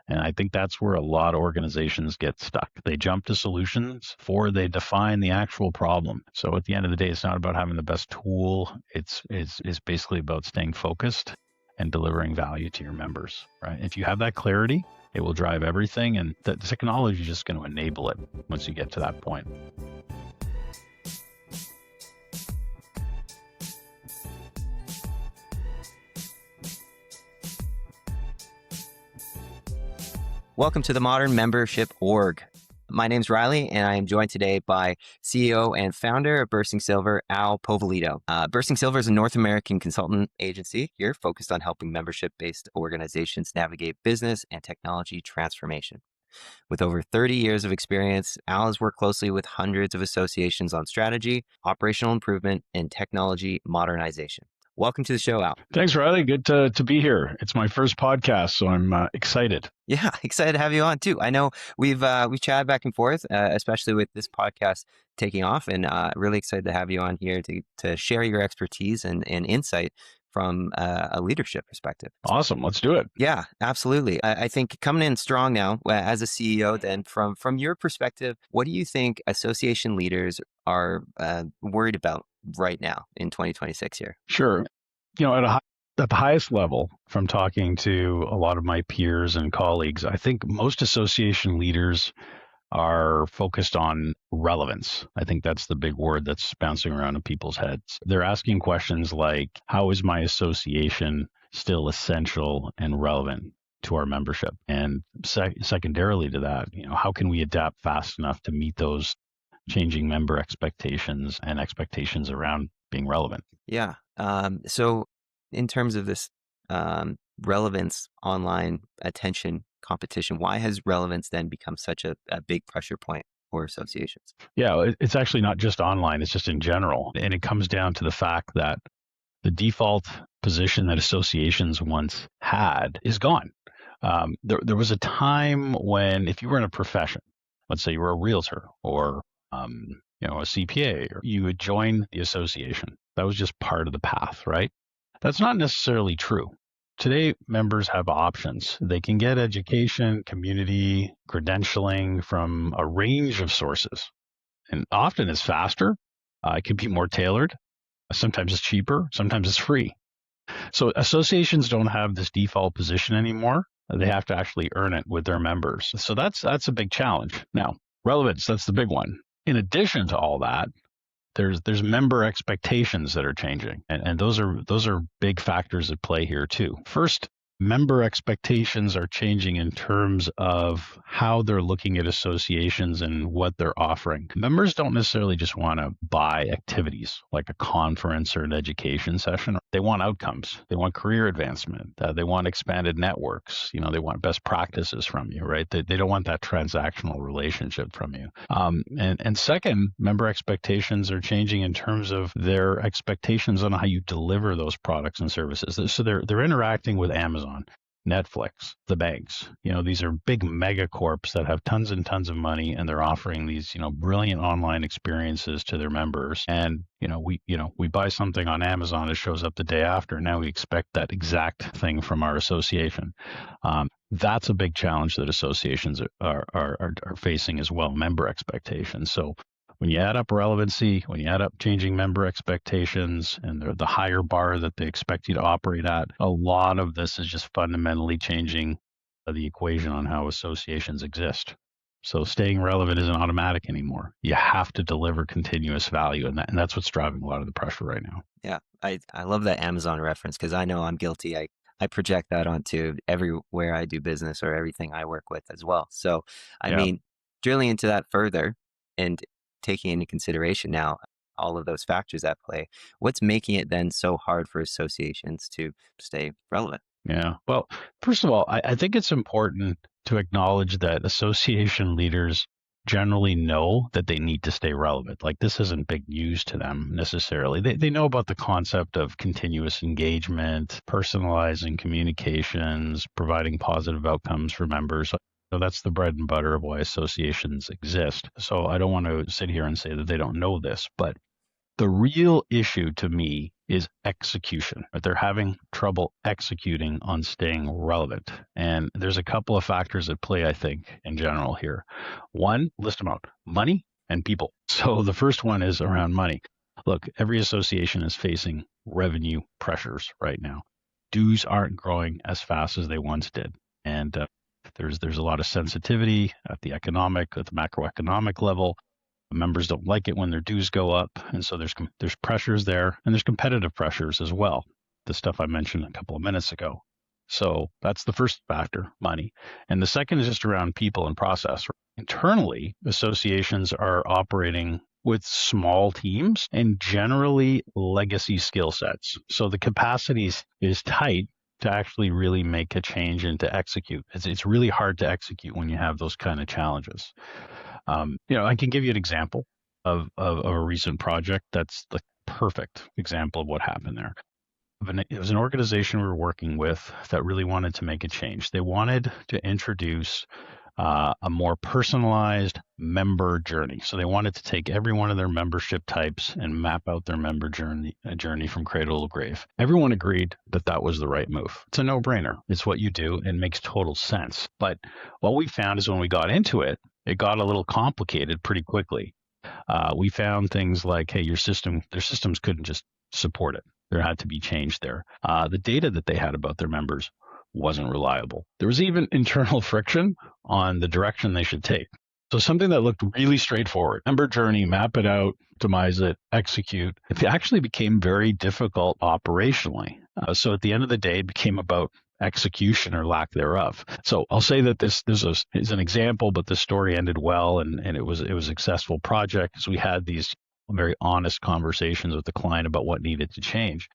And I think that's where a lot of organizations get stuck. They jump to solutions before they define the actual problem. So at the end of the day, it's not about having the best tool. It's basically about staying focused and delivering value to your members, right? If you have that clarity, it will drive everything, and the technology is just going to enable it once you get to that point. Welcome to the Modern Membership Org. My name's Riley, and I am joined today by CEO and founder of Bursting Silver, Al Povoledo. Bursting Silver is a North American consultant agency here focused on helping membership-based organizations navigate business and technology transformation. With over 30 years of experience, Al has worked closely with hundreds of associations on strategy, operational improvement, and technology modernization. Welcome to the show, Al. Thanks, Riley. Good to be here. It's my first podcast, so I'm excited. Yeah, excited to have you on too. I know we've chatted back and forth, especially with this podcast taking off, and really excited to have you on here to share your expertise and insight from a leadership perspective. Awesome. Let's do it. Yeah, absolutely. I think coming in strong now as a CEO, then from your perspective, what do you think association leaders are worried about right now in 2026 here? Sure. At the highest level, from talking to a lot of my peers and colleagues, I think most association leaders are focused on relevance. I think that's the big word that's bouncing around in people's heads. They're asking questions like, how is my association still essential and relevant to our membership? And secondarily to that, how can we adapt fast enough to meet those changing member expectations and expectations around being relevant? Yeah. So in terms of this relevance, online attention competition, why has relevance then become such a big pressure point for associations? Yeah, it's actually not just online, it's just in general. And it comes down to the fact that the default position that associations once had is gone. There was a time when if you were in a profession, let's say you were a realtor or a CPA, or you would join the association. That was just part of the path, right? That's not necessarily true. Today, members have options. They can get education, community, credentialing from a range of sources. And often it's faster. It can be more tailored. Sometimes it's cheaper. Sometimes it's free. So associations don't have this default position anymore. They have to actually earn it with their members. So that's a big challenge. Now, relevance, that's the big one. In addition to all that, there's member expectations that are changing, and those are big factors at play here too. First, member expectations are changing in terms of how they're looking at associations and what they're offering. Members don't necessarily just want to buy activities like a conference or an education session. They want outcomes. They want career advancement. They want expanded networks. They want best practices from you, right? They don't want that transactional relationship from you. And second, member expectations are changing in terms of their expectations on how you deliver those products and services. So they're interacting with Amazon, Netflix, the banks. These are big megacorps that have tons and tons of money, and they're offering these, brilliant online experiences to their members. And we buy something on Amazon, it shows up the day after. Now we expect that exact thing from our association. That's a big challenge that associations are facing as well, member expectations. So when you add up relevancy, when you add up changing member expectations and the higher bar that they expect you to operate at, a lot of this is just fundamentally changing the equation on how associations exist. So staying relevant isn't automatic anymore. You have to deliver continuous value, and that's what's driving a lot of the pressure right now. Yeah, I love that Amazon reference because I know I'm guilty. I project that onto everywhere I do business or everything I work with as well. So, I mean, drilling into that further and taking into consideration now all of those factors at play, what's making it then so hard for associations to stay relevant? Yeah. Well, first of all, I think it's important to acknowledge that association leaders generally know that they need to stay relevant. Like this isn't big news to them necessarily. They know about the concept of continuous engagement, personalizing communications, providing positive outcomes for members. So that's the bread and butter of why associations exist. So I don't want to sit here and say that they don't know this, but The real issue to me is execution. But they're having trouble executing on staying relevant. And there's a couple of factors at play, I think, in general here. One, list them out: money and people. So the first one is around money. Look, every association is facing revenue pressures right now. Dues aren't growing as fast as they once did. And there's a lot of sensitivity at the macroeconomic level. Members don't like it when their dues go up, and so there's pressures there, and there's competitive pressures as well. The stuff I mentioned a couple of minutes ago. So that's the first factor, money, and the second is just around people and process. Internally, associations are operating with small teams and generally legacy skill sets. So the capacity is tight to actually really make a change and to execute. It's really hard to execute when you have those kind of challenges. I can give you an example of a recent project that's the perfect example of what happened there. It was an organization we were working with that really wanted to make a change. They wanted to introduce a more personalized member journey. So they wanted to take every one of their membership types and map out their member journey from cradle to grave. Everyone agreed that that was the right move. It's a no-brainer. It's what you do and makes total sense. But what we found is when we got into it, it got a little complicated pretty quickly. We found things like, hey, their systems couldn't just support it. There had to be change there. The data that they had about their members wasn't reliable. There was even internal friction on the direction they should take. So something that looked really straightforward, member journey, map it out, optimize it, execute, it actually became very difficult operationally. So at the end of the day, it became about execution or lack thereof. So I'll say that this is an example, but the story ended well, and it was a successful project because we had these very honest conversations with the client about what needed to change.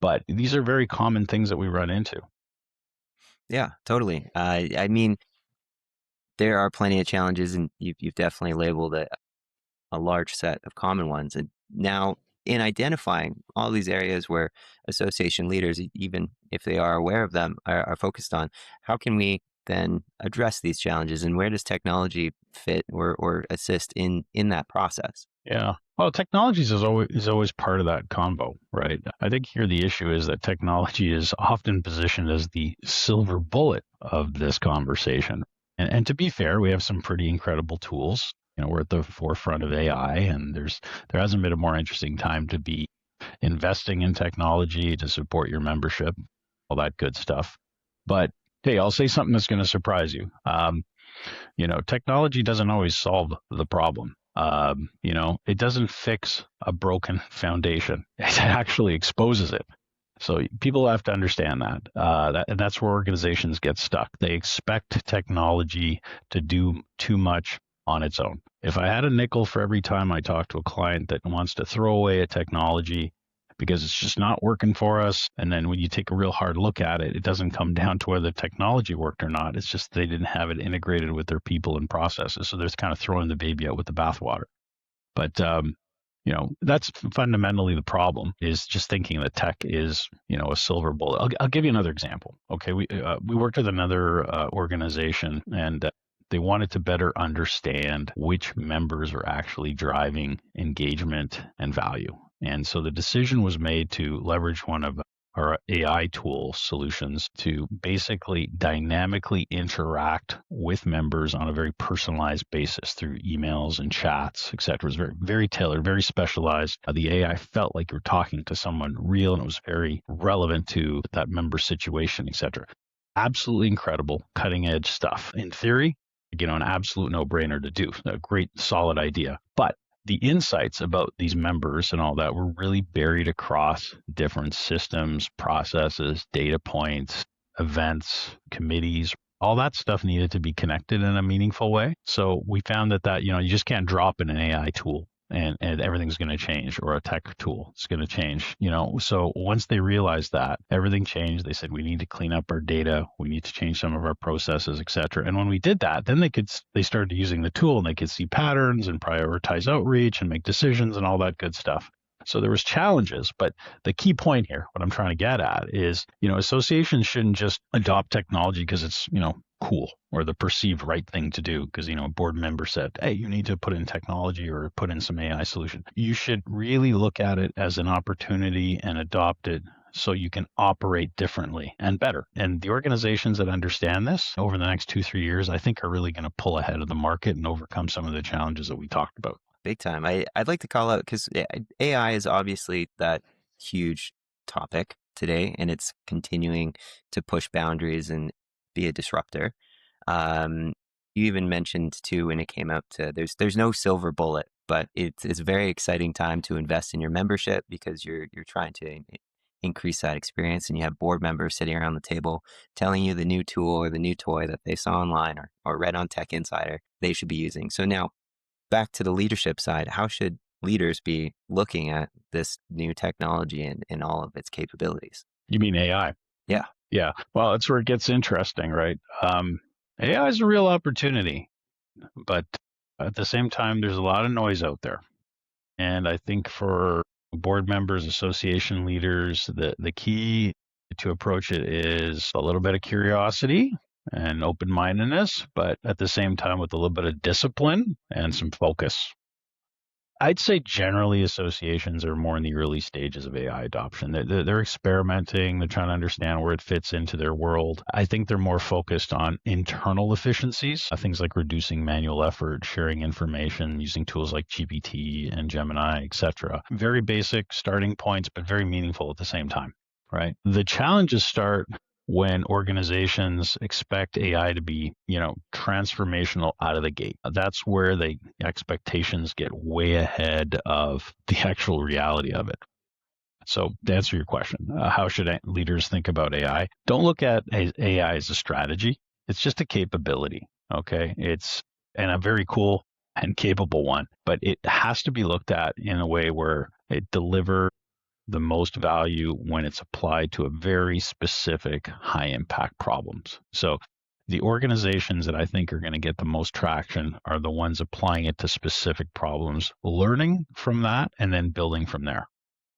But these are very common things that we run into. Yeah, totally. I mean, there are plenty of challenges, and you've definitely labeled a large set of common ones. And now, in identifying all these areas where association leaders, even if they are aware of them, are focused on, how can we then address these challenges, and where does technology fit or assist in that process? Yeah. Well, technology is always part of that combo, right? I think here the issue is that technology is often positioned as the silver bullet of this conversation. And to be fair, we have some pretty incredible tools. We're at the forefront of AI, and there hasn't been a more interesting time to be investing in technology to support your membership, all that good stuff. But hey, I'll say something that's going to surprise you. Technology doesn't always solve the problem. It doesn't fix a broken foundation. It actually exposes it. So people have to understand that. And that's where organizations get stuck. They expect technology to do too much on its own. If I had a nickel for every time I talk to a client that wants to throw away a technology because it's just not working for us, and then when you take a real hard look at it, it doesn't come down to whether the technology worked or not. It's just they didn't have it integrated with their people and processes. So they're kind of throwing the baby out with the bathwater. But that's fundamentally the problem, is just thinking that tech is, a silver bullet. I'll give you another example. Okay, we worked with another organization, and they wanted to better understand which members are actually driving engagement and value. And so the decision was made to leverage one of our AI tool solutions to basically dynamically interact with members on a very personalized basis through emails and chats, et cetera. It was very, very tailored, very specialized. The AI felt like you were talking to someone real, and it was very relevant to that member situation, et cetera. Absolutely incredible, cutting edge stuff. In theory, an absolute no-brainer to do. A great, solid idea. But the insights about these members and all that were really buried across different systems, processes, data points, events, committees. All that stuff needed to be connected in a meaningful way. So we found that you just can't drop in an AI tool and everything's going to change, or a tech tool is going to change. So once they realized that, everything changed. They said, we need to clean up our data, we need to change some of our processes, et cetera. And when we did that, then they started using the tool, and they could see patterns and prioritize outreach and make decisions and all that good stuff. So there was challenges, but the key point here, what I'm trying to get at is, associations shouldn't just adopt technology because it's, cool or the perceived right thing to do because, a board member said, hey, you need to put in technology or put in some AI solution. You should really look at it as an opportunity and adopt it so you can operate differently and better. And the organizations that understand this over the next 2-3 years, I think are really going to pull ahead of the market and overcome some of the challenges that we talked about. Big time. I'd like to call out because AI is obviously that huge topic today, and it's continuing to push boundaries and be a disruptor. You even mentioned too when it came out to there's no silver bullet, but it's a very exciting time to invest in your membership because you're trying to increase that experience, and you have board members sitting around the table telling you the new tool or the new toy that they saw online or read on Tech Insider they should be using. So now back to the leadership side, how should leaders be looking at this new technology and all of its capabilities? You mean AI? Yeah. Yeah. Well, that's where it gets interesting, right? AI is a real opportunity, but at the same time, there's a lot of noise out there. And I think for board members, association leaders, the key to approach it is a little bit of curiosity and open-mindedness, but at the same time with a little bit of discipline and some focus. I'd say generally associations are more in the early stages of AI adoption. They're experimenting, they're trying to understand where it fits into their world. I think they're more focused on internal efficiencies, things like reducing manual effort, sharing information, using tools like GPT and Gemini, etc. Very basic starting points, but very meaningful at the same time, right? The challenges start when organizations expect AI to be, transformational out of the gate. That's where the expectations get way ahead of the actual reality of it. So to answer your question, how should leaders think about AI? Don't look at AI as a strategy. It's just a capability. Okay. And a very cool and capable one, but it has to be looked at in a way where it delivers the most value when it's applied to a very specific high impact problems. So the organizations that I think are going to get the most traction are the ones applying it to specific problems, learning from that and then building from there.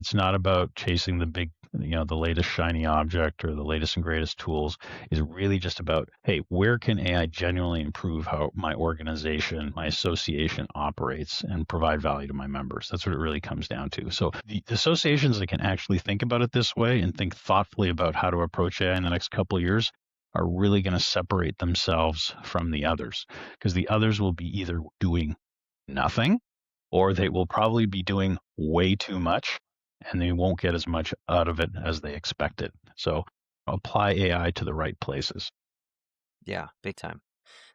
It's not about chasing the big, the latest shiny object or the latest and greatest tools. It's really just about, hey, where can AI genuinely improve how my organization, my association operates and provide value to my members? That's what it really comes down to. So the associations that can actually think about it this way and think thoughtfully about how to approach AI in the next couple of years are really going to separate themselves from the others, because the others will be either doing nothing or they will probably be doing way too much and they won't get as much out of it as they expected. So apply AI to the right places. Yeah, big time.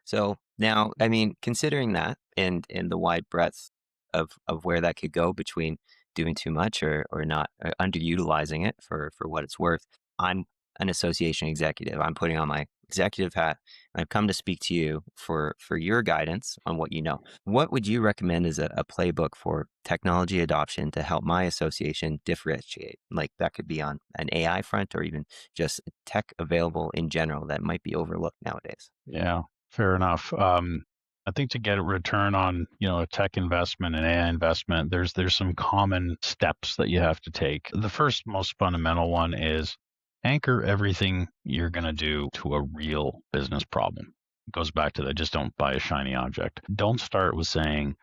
So now, I mean, considering that and the wide breadth of where that could go between doing too much or not underutilizing it for what it's worth, I'm an association executive. I'm putting on my executive hat. I've come to speak to you for your guidance on what you know. What would you recommend as a playbook for technology adoption to help my association differentiate? Like that could be on an AI front or even just tech available in general that might be overlooked nowadays. Yeah, fair enough. I think to get a return on, a tech investment and AI investment, there's some common steps that you have to take. The first most fundamental one is anchor everything you're going to do to a real business problem. It goes back to that, just don't buy a shiny object. Don't start with saying,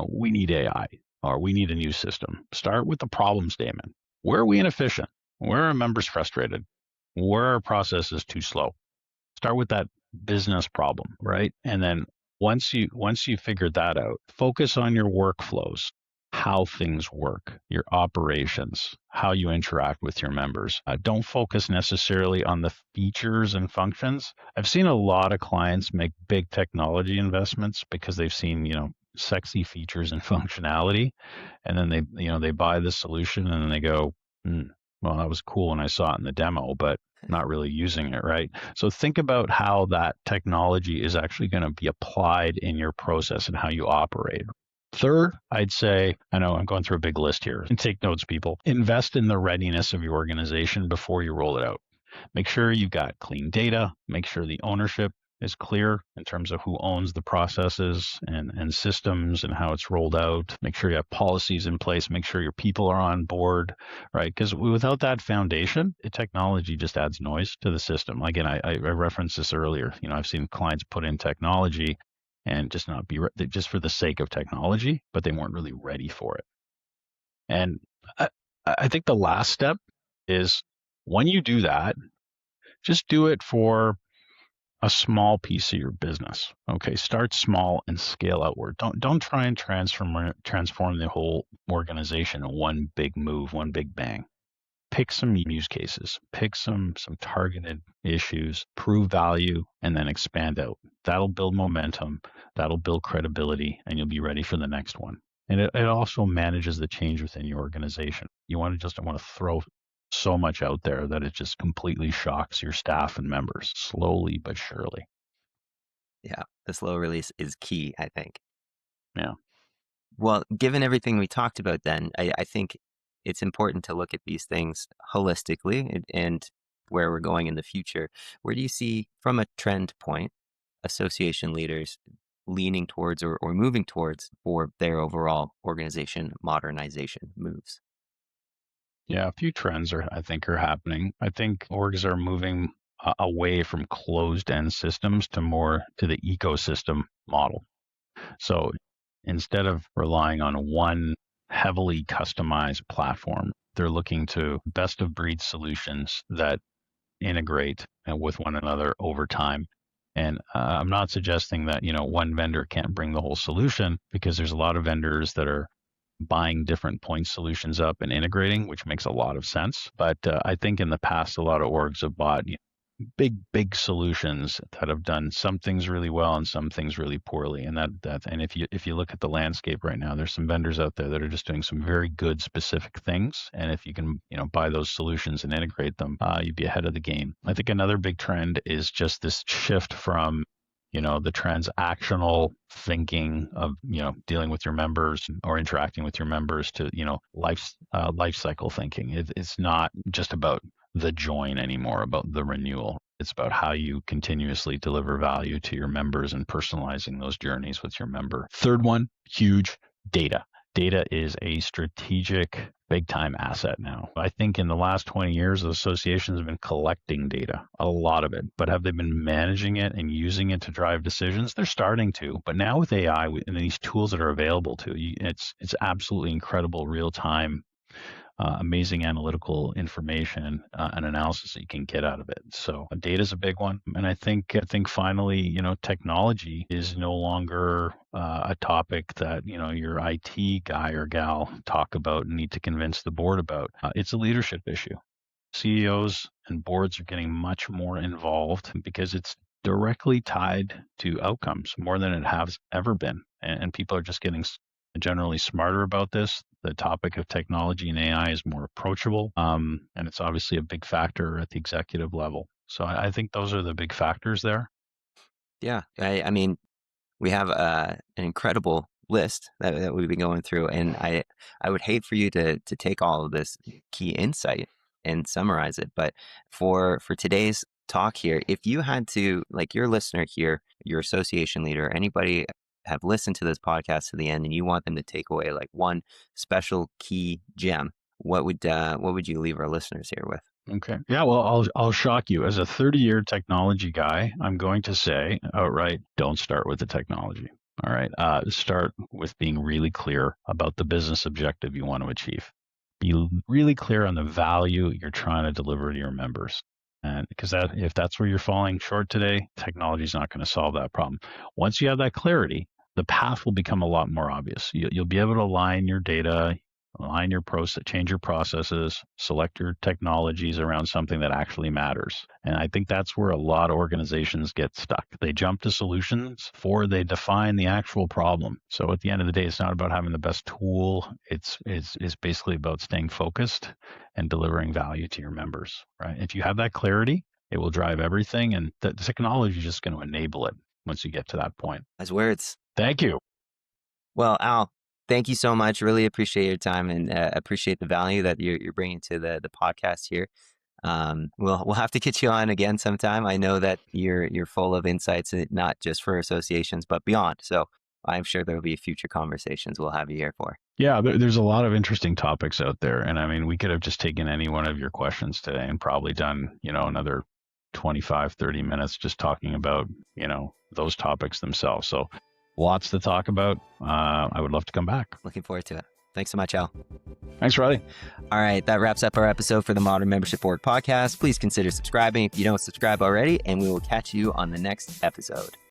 we need AI or we need a new system. Start with the problem statement. Where are we inefficient? Where are members frustrated? Where are processes too slow? Start with that business problem, right? And then once you figure that out, focus on your workflows, how things work, your operations, how you interact with your members. Don't focus necessarily on the features and functions. I've seen a lot of clients make big technology investments because they've seen, sexy features and functionality, and then they buy the solution and then they go, well, that was cool when I saw it in the demo, but not really using it, right? So think about how that technology is actually going to be applied in your process and how you operate. Third, I'd say, I know I'm going through a big list here, and take notes, people. Invest in the readiness of your organization before you roll it out. Make sure you've got clean data, make sure the ownership is clear in terms of who owns the processes and systems and how it's rolled out. Make sure you have policies in place. Make sure your people are on board, right? Because without that foundation, technology just adds noise to the system. Again, I referenced this earlier. I've seen clients put in technology and just not be just for the sake of technology, but they weren't really ready for it. And I think the last step is when you do that, just do it for a small piece of your business. Okay, start small and scale outward. Don't try and transform the whole organization in one big move, one big bang. Pick some use cases, pick some targeted issues, prove value, and then expand out. That'll build momentum, that'll build credibility, and you'll be ready for the next one. And it also manages the change within your organization. You don't want to throw so much out there that it just completely shocks your staff and members slowly but surely. Yeah, the slow release is key, I think. Yeah. Well, given everything we talked about, then I think it's important to look at these things holistically and where we're going in the future. Where do you see, from a trend point, association leaders leaning towards or moving towards for their overall organization modernization moves? Yeah, a few trends I think are happening. I think orgs are moving away from closed end systems to the ecosystem model. So instead of relying on one heavily customized platform, they're looking to best of breed solutions that integrate with one another over time. And I'm not suggesting that, one vendor can't bring the whole solution, because there's a lot of vendors that are buying different point solutions up and integrating, which makes a lot of sense. But I think in the past, a lot of orgs have bought big solutions that have done some things really well and some things really poorly. And and if you look at the landscape right now, there's some vendors out there that are just doing some very good specific things. And if you can, buy those solutions and integrate them, you'd be ahead of the game. I think another big trend is just this shift from the transactional thinking of dealing with your members or interacting with your members to life cycle thinking. It's not just about the join anymore, about the renewal. It's about how you continuously deliver value to your members and personalizing those journeys with your member. Third one, huge, data. Data is a strategic big time asset now. I think in the last 20 years, the associations have been collecting data, a lot of it, but have they been managing it and using it to drive decisions? They're starting to, but now with AI and these tools that are available to you, it's absolutely incredible real time, amazing analytical information and analysis that you can get out of it. So data is a big one, and I think finally, technology is no longer a topic that your IT guy or gal talk about and need to convince the board about. It's a leadership issue. CEOs and boards are getting much more involved because it's directly tied to outcomes more than it has ever been, and people are just getting generally smarter about this. The topic of technology and AI is more approachable, and it's obviously a big factor at the executive level. So I think those are the big factors there. Yeah, I mean, we have an incredible list that we've been going through, and I would hate for you to take all of this key insight and summarize it. But for today's talk here, if you had to, like, your listener here, your association leader, anybody have listened to this podcast to the end, and you want them to take away like one special key gem, what would you leave our listeners here with? Okay. Yeah, well, I'll shock you. As a 30-year technology guy, I'm going to say outright, don't start with the technology. All right. Start with being really clear about the business objective you want to achieve. Be really clear on the value you're trying to deliver to your members. And because if that's where you're falling short today, technology is not going to solve that problem. Once you have that clarity, the path will become a lot more obvious. You'll be able to align your data, align your process, change your processes, select your technologies around something that actually matters. And I think that's where a lot of organizations get stuck. They jump to solutions before they define the actual problem. So at the end of the day, it's not about having the best tool. It's basically about staying focused and delivering value to your members, right? If you have that clarity, it will drive everything, and the technology is just going to enable it once you get to that point. As words. Thank you. Well, Al, thank you so much. Really appreciate your time and appreciate the value that you're bringing to the podcast here. We'll have to get you on again sometime. I know that you're full of insights, not just for associations, but beyond. So I'm sure there will be future conversations we'll have you here for. Yeah, there's a lot of interesting topics out there. And I mean, we could have just taken any one of your questions today and probably done, another 25, 30 minutes just talking about, those topics themselves. So lots to talk about. I would love to come back. Looking forward to it. Thanks so much, Al. Thanks, Riley. All right, that wraps up our episode for the Modern Membership Org podcast. Please consider subscribing if you don't subscribe already, and we will catch you on the next episode.